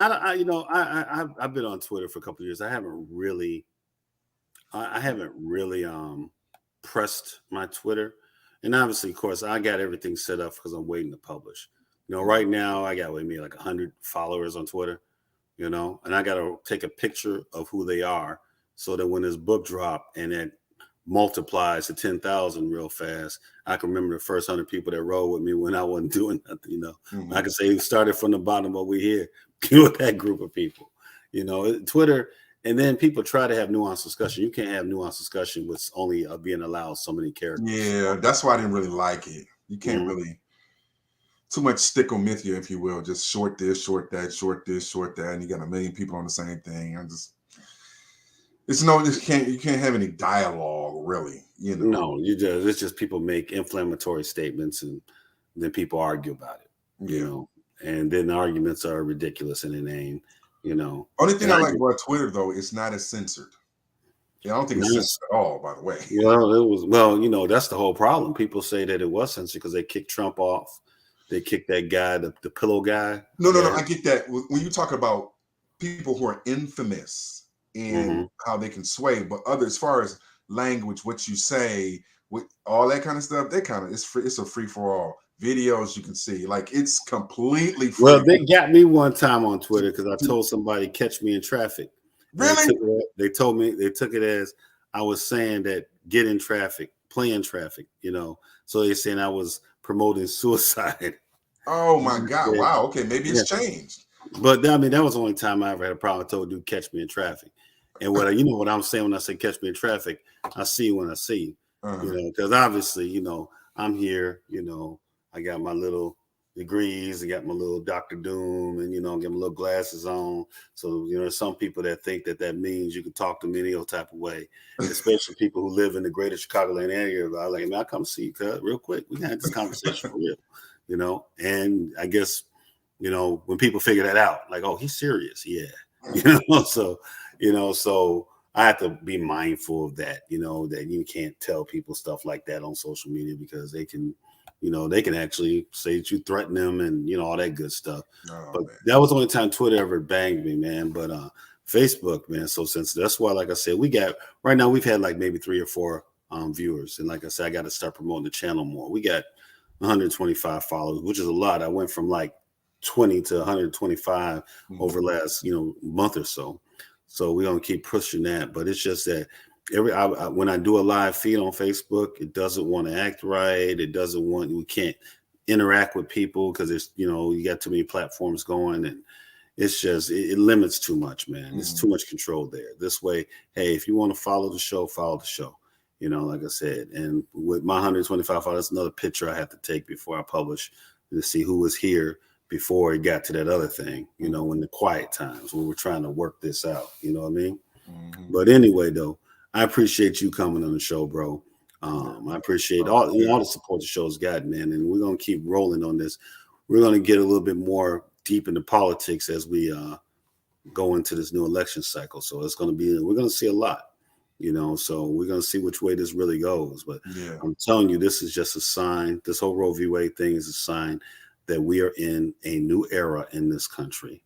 I've been on Twitter for a couple of years. I haven't really pressed my Twitter, and obviously, of course, I got everything set up because I'm waiting to publish. You know, right now I got maybe like 100 followers on Twitter. You know, and I got to take a picture of who they are so that when this book drop and it multiplies to 10,000 real fast, I can remember the first 100 people that rode with me when I wasn't doing nothing. You know, I can say we started from the bottom, but we're here with that group of people. You know, Twitter, and then people try to have nuanced discussion. You can't have nuanced discussion with only being allowed so many characters. Yeah, that's why I didn't really like it. You can't really too much stick-o-mythia, if you will. Just short this, short that, short this, short that, and you got a million people on the same thing. You can't have any dialogue really. You know, No, it's just people make inflammatory statements and then people argue about it. You know, and then the arguments are ridiculous and inane. You know, only thing I like about Twitter though, it's not as censored. Yeah, I don't think it's censored at all, by the way. Well, you know, that's the whole problem. People say that it was censored because they kicked Trump off. They kicked that guy, the pillow guy. No, I get that. When you talk about people who are infamous and how they can sway, but as far as language, what you say, with all that kind of stuff, it's a free for all. videos you can see. Like, it's completely free. Well, they got me one time on Twitter because I told somebody catch me in traffic. And Really? they told me they took it as I was saying that get in traffic, play in traffic, you know. So they're saying I was promoting suicide. Oh my God. Yeah, Wow. Okay, maybe yeah. it's changed. But I mean, that was the only time I ever had a problem. I told dude, catch me in traffic. And you know what I'm saying when I say catch me in traffic, I see you when I see you. You Uh-huh. know, because obviously, you know, I'm here, you know, I got my little degrees, I got my little Dr. Doom, and, you know, get my little glasses on. So, you know, there's some people that think that that means you can talk to me any old type of way, especially people who live in the greater Chicagoland area. I'm like, man, I'll come see you, cuz, real quick. We can have this conversation for real, you know? And I guess, you know, when people figure that out, like, oh, he's serious. Yeah. You know, so I have to be mindful of that, you know, that you can't tell people stuff like that on social media because they can, you know, they can actually say that you threaten them and, you know, all that good stuff. Oh But man. that was the only time Twitter ever banged me, man. But Facebook, man. So since that's why, like I said, we got right now, we've had like maybe 3 or 4 viewers. And like I said, I got to start promoting the channel more. We got 125 followers, which is a lot. I went from like 20 to 125 over the last, you know, month or so. So we're gonna keep pushing that. But it's just that when I do a live feed on Facebook, it doesn't want to act right. It doesn't want we can't interact with people because it's, you know, you got too many platforms going, and it's just it limits too much, man. It's too much control there. This way, hey, if you want to follow the show, follow the show. You know, like I said, and with my 125 followers, that's another picture I have to take before I publish to see who was here before it got to that other thing, you know, in the quiet times when we're trying to work this out, you know what I mean? But anyway, though, I appreciate you coming on the show, bro. I appreciate all the support the show's gotten, man, and we're gonna keep rolling on this. We're gonna get a little bit more deep into politics as we go into this new election cycle. So we're gonna see a lot, you know. So we're gonna see which way this really goes. But Yeah. I'm telling you, this is just a sign. This whole Roe v. Wade thing is a sign that we are in a new era in this country,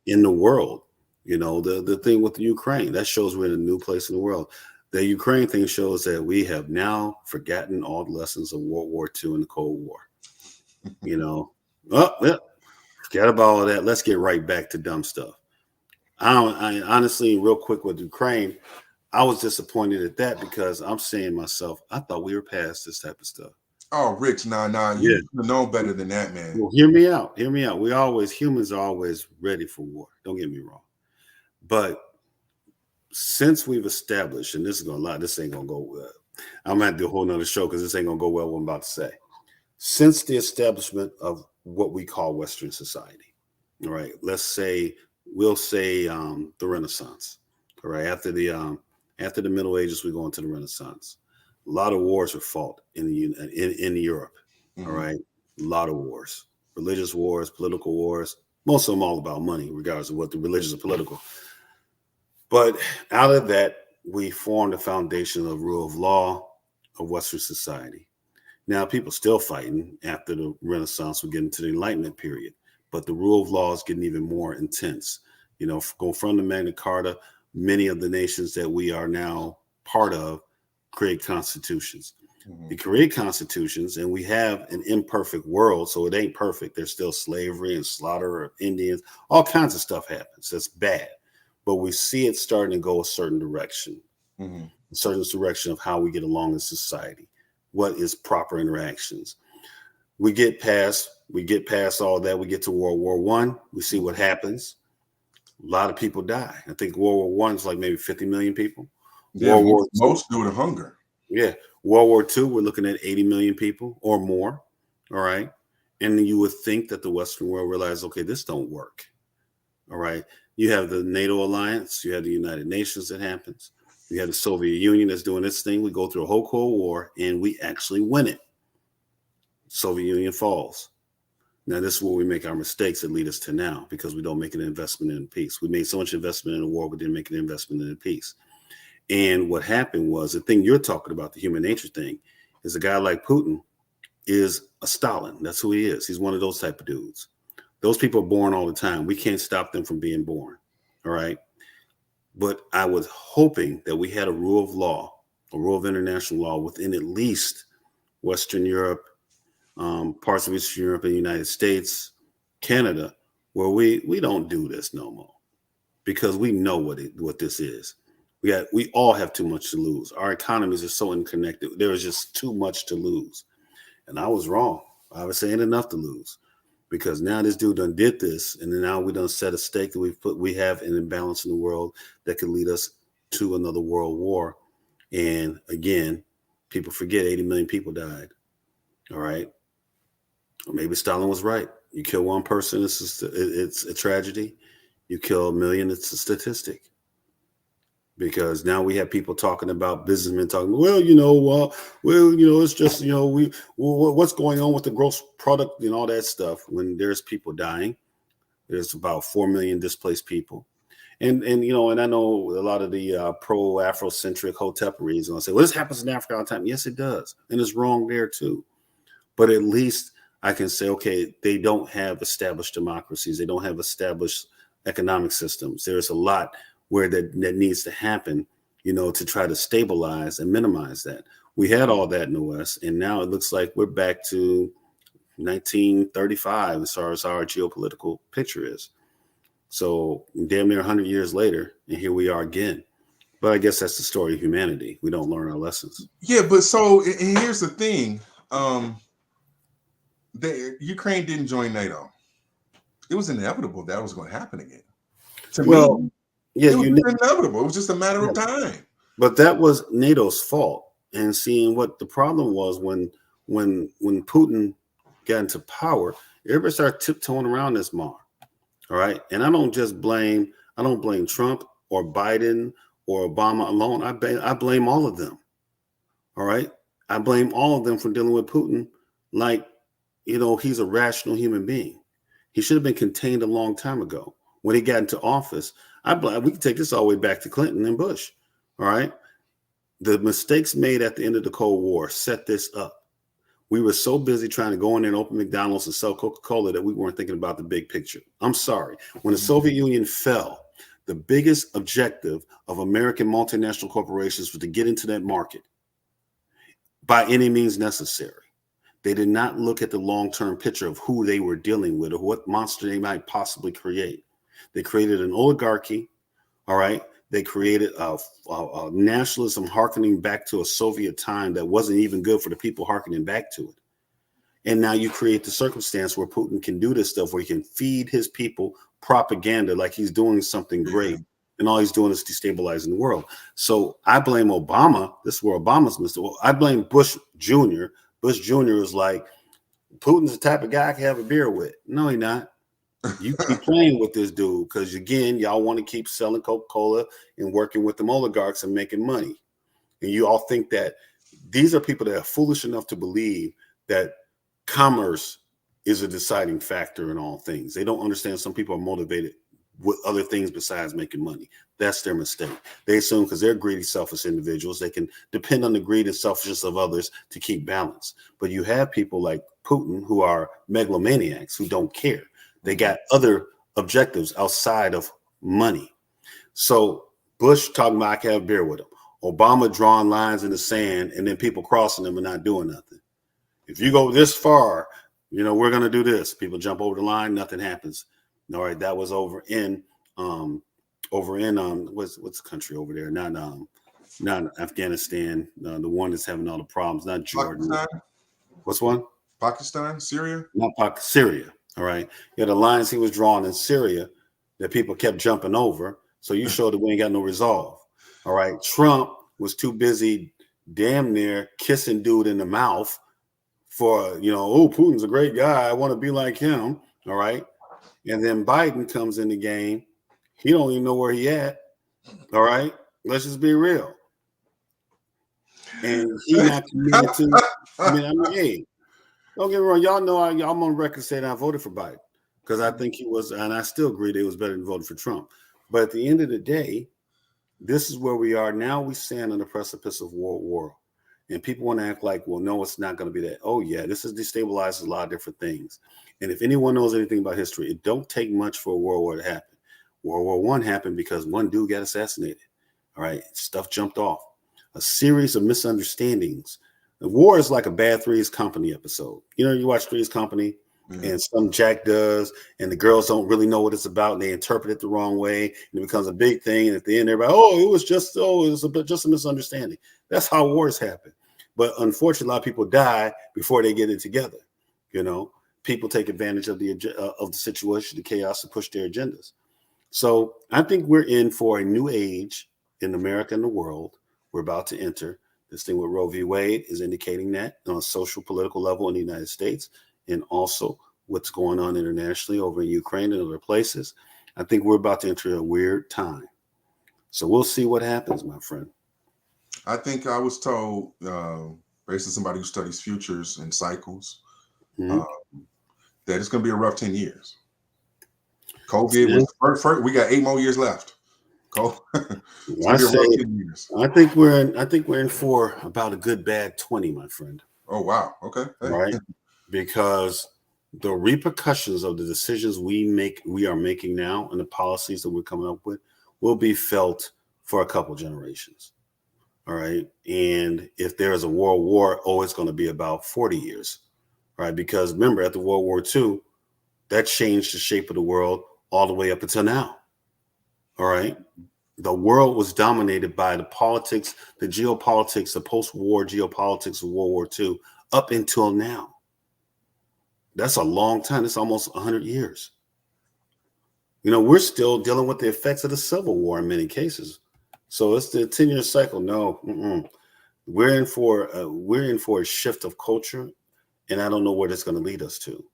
in the world. You know, the thing with the Ukraine, that shows we're in a new place in the world. The Ukraine thing shows that we have now forgotten all the lessons of World War II and the Cold War. You know, forget about all that. Let's get right back to dumb stuff. I honestly, real quick with Ukraine, I was disappointed at that because I'm saying myself, I thought we were past this type of stuff. Oh, Rich, nah, Yeah. you know better than that, man. Well, hear me out. Hear me out. Humans are always ready for war. Don't get me wrong. But since we've established, and this ain't gonna go well. I'm gonna have to do a whole nother show because this ain't gonna go well what I'm about to say. Since the establishment of what we call Western society, all right, we'll say the Renaissance. All right, after the Middle Ages, we go into the Renaissance. A lot of wars are fought in Europe. All right, a lot of wars, religious wars, political wars. Most of them all about money, regardless of what the religious or political. But out of that, we formed a foundation of rule of law of Western society. Now, people still fighting after the Renaissance. We're getting to the Enlightenment period, but the rule of law is getting even more intense. You know, going from the Magna Carta, many of the nations that we are now part of create constitutions. They create constitutions, and we have an imperfect world, so it ain't perfect. There's still slavery and slaughter of Indians. All kinds of stuff happens. That's bad. But we see it starting to go a certain direction, a certain direction of how we get along in society. What is proper interactions? We get past all that. We get to World War One. We see what happens. A lot of people die. I think World War One is like maybe 50 million people. Yeah, most due to hunger. Yeah. World War II, we're looking at 80 million people or more. All right. And you would think that the Western world realized, okay, this don't work. All right. You have the NATO alliance. You have the United Nations that happens. You have the Soviet Union that's doing its thing. We go through a whole Cold War and we actually win it. Soviet Union falls. Now, this is where we make our mistakes that lead us to now because we don't make an investment in peace. We made so much investment in the war, but didn't make an investment in the peace. And what happened was the thing you're talking about, the human nature thing, is a guy like Putin is a Stalin. That's who he is. He's one of those type of dudes. Those people are born all the time. We can't stop them from being born. All right. But I was hoping that we had a rule of law, a rule of international law within at least Western Europe, parts of Eastern Europe and the United States, Canada, where we don't do this no more because we know what this is. We all have too much to lose. Our economies are so interconnected. There is just too much to lose. And I was wrong. I was saying enough to lose because now this dude done did this, and then now we done set a stake that we have an imbalance in the world that could lead us to another world war. And again, people forget 80 million people died. All right. Or maybe Stalin was right. You kill one person, it's a tragedy. You kill a million, it's a statistic. Because now we have people talking about businessmen talking, it's just, what's going on with the gross product and all that stuff when there's people dying. There's about 4 million displaced people. And I know a lot of the pro-Afrocentric hoteperies going to say, well, this happens in Africa all the time. Yes, it does. And it's wrong there too. But at least I can say, okay, they don't have established democracies. They don't have established economic systems. There's a lot where that needs to happen, to try to stabilize and minimize that. We had all that in the West, and now it looks like we're back to 1935 as far as our geopolitical picture is. So damn near 100 years later, and here we are again. But I guess that's the story of humanity. We don't learn our lessons. Yeah, but so and here's the thing. Ukraine didn't join NATO. It was inevitable that was going to happen again. To me, it was inevitable. It was just a matter of time. But that was NATO's fault. And seeing what the problem was when Putin got into power, everybody started tiptoeing around this mar. All right. And I don't blame Trump or Biden or Obama alone. I blame all of them. All right. I blame all of them for dealing with Putin like, he's a rational human being. He should have been contained a long time ago. When he got into office, we can take this all the way back to Clinton and Bush. All right. The mistakes made at the end of the Cold War set this up. We were so busy trying to go in there and open McDonald's and sell Coca-Cola that we weren't thinking about the big picture. I'm sorry. When the Soviet Union fell, the biggest objective of American multinational corporations was to get into that market by any means necessary. They did not look at the long-term picture of who they were dealing with or what monster they might possibly create. They created an oligarchy, all right? They created a nationalism hearkening back to a Soviet time that wasn't even good for the people hearkening back to it. And now you create the circumstance where Putin can do this stuff, where he can feed his people propaganda like he's doing something great. And all he's doing is destabilizing the world. So I blame Obama. This is where Obama's missed. I blame Bush Jr. Bush Jr. is like, Putin's the type of guy I can have a beer with. No, he's not. You keep playing with this dude because, again, y'all want to keep selling Coca-Cola and working with them oligarchs and making money. And you all think that these are people that are foolish enough to believe that commerce is a deciding factor in all things. They don't understand some people are motivated with other things besides making money. That's their mistake. They assume because they're greedy, selfish individuals, they can depend on the greed and selfishness of others to keep balance. But you have people like Putin who are megalomaniacs who don't care. They got other objectives outside of money. So Bush talking about I can have beer with him. Obama drawing lines in the sand and then people crossing them and not doing nothing. If you go this far, we're going to do this. People jump over the line, nothing happens. All right, that was over in what's the country over there? Not Afghanistan. The one that's having all the problems. Not Jordan. Pakistan? What's one? Pakistan, Syria. Not Syria. All right. Yeah, the lines he was drawing in Syria that people kept jumping over. So you showed that we ain't got no resolve. All right. Trump was too busy, damn near kissing dude in the mouth for Putin's a great guy. I want to be like him. All right. And then Biden comes in the game. He don't even know where he at. All right. Let's just be real. And he not committed to. Hey, don't get me wrong. Y'all know I'm on record saying I voted for Biden because I think he was, and I still agree that it was better than voting for Trump. But at the end of the day, this is where we are now. We stand on the precipice of world war. And people want to act like, well, no, it's not going to be that. Oh, yeah, this is destabilizes a lot of different things. And if anyone knows anything about history, it don't take much for a world war to happen. World War I happened because one dude got assassinated. All right. Stuff jumped off. A series of misunderstandings The war is like a bad Three's Company episode. You know, you watch Three's Company, and some jack does, and the girls don't really know what it's about, and they interpret it the wrong way, and it becomes a big thing. And at the end, everybody, it was just a misunderstanding. That's how wars happen. But unfortunately, a lot of people die before they get it together. You know, people take advantage of the situation, the chaos, to push their agendas. So I think we're in for a new age in America and the world. We're about to enter. This thing with Roe v. Wade is indicating that on a social, political level in the United States, and also what's going on internationally over in Ukraine and other places. I think we're about to enter a weird time. So we'll see what happens, my friend. I think I was told, based on somebody who studies futures and cycles, that it's going to be a rough 10 years. COVID was the first. We got 8 more years left. I think we're in for about a good bad 20, my friend. Oh wow. Okay. Hey. Right. Because the repercussions of the decisions we are making now, and the policies that we're coming up with, will be felt for a couple generations. All right. And if there is a world war, it's going to be about 40 years. Right. Because remember, after World War II, that changed the shape of the world all the way up until now. All right. The world was dominated by the politics, the geopolitics, the post-war geopolitics of World War II up until now. That's a long time. It's almost 100 years. You know, we're still dealing with the effects of the Civil War in many cases. So it's the 10-year cycle. No, we're in for a shift of culture, and I don't know where that's going to lead us to.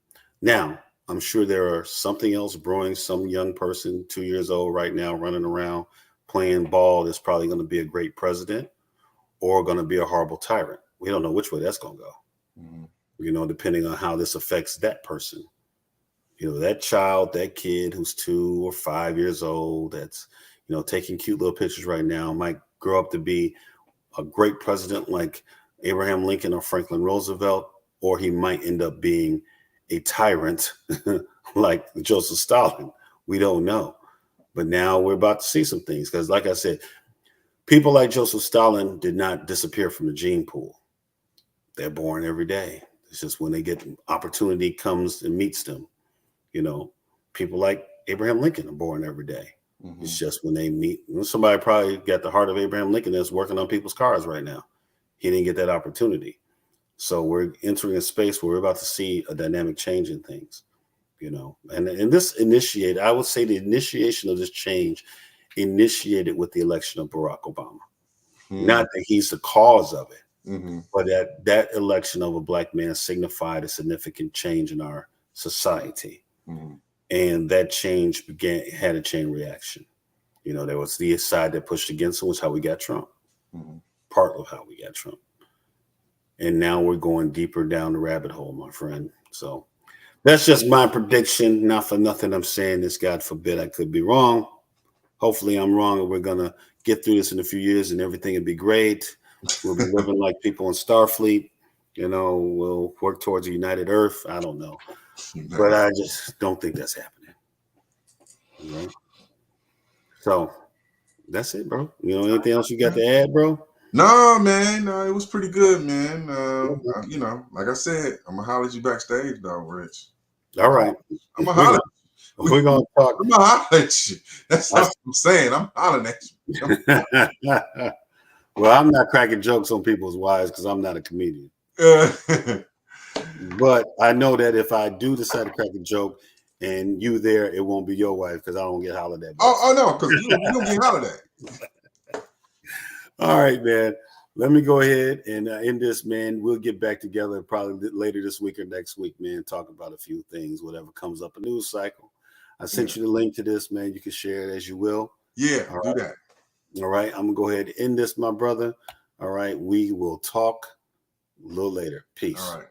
Now, I'm sure there are something else brewing. Some young person, 2 years old right now, running around playing ball, is probably going to be a great president or going to be a horrible tyrant. We don't know which way that's going to go. You know, depending on how this affects that person. You know, that child, that kid who's 2 or 5 years old, that's, you know, taking cute little pictures right now, might grow up to be a great president like Abraham Lincoln or Franklin Roosevelt, or he might end up being a tyrant like Joseph Stalin. We don't know. But now we're about to see some things, because like I said, people like Joseph Stalin did not disappear from the gene pool. They're born every day. It's just when they get opportunity comes and meets them. You know, people like Abraham Lincoln are born every day. It's just when they meet. Somebody probably got the heart of Abraham Lincoln that's working on people's cars right now. He didn't get that opportunity. So we're entering a space where we're about to see a dynamic change in things. You know, and this initiated, I would say the initiation of this change initiated with the election of Barack Obama. Not that he's the cause of it, but that election of a black man signified a significant change in our society. And that change had a chain reaction. You know, there was the side that pushed against it, was how we got Trump. Part of how we got Trump. And now we're going deeper down the rabbit hole, my friend. So that's just my prediction. Not for nothing I'm saying this. God forbid I could be wrong. Hopefully I'm wrong, and we're going to get through this in a few years and everything will be great. We'll be living like people in Starfleet. You know, we'll work towards a united Earth. I don't know. But I just don't think that's happening. Right? So that's it, bro. You know, anything else you got to add, bro? No, man. No, it was pretty good, man. You know, like I said, I'm going to holler at you backstage, though, Rich. All right. I'm going to holler. We're going to talk. I'm going to holler at you. That's what I'm saying. I'm hollering at you. Well, I'm not cracking jokes on people's wives because I'm not a comedian. But I know that if I do decide to crack a joke and you there, it won't be your wife because I don't get hollered at. Oh no, because you don't get hollered at. All right, man. Let me go ahead and end this, man. We'll get back together probably later this week or next week, man. Talk about a few things, whatever comes up a news cycle. I sent you the link to this, man. You can share it as you will. Yeah, do that. All right. I'm going to go ahead and end this, my brother. All right. We will talk a little later. Peace. All right.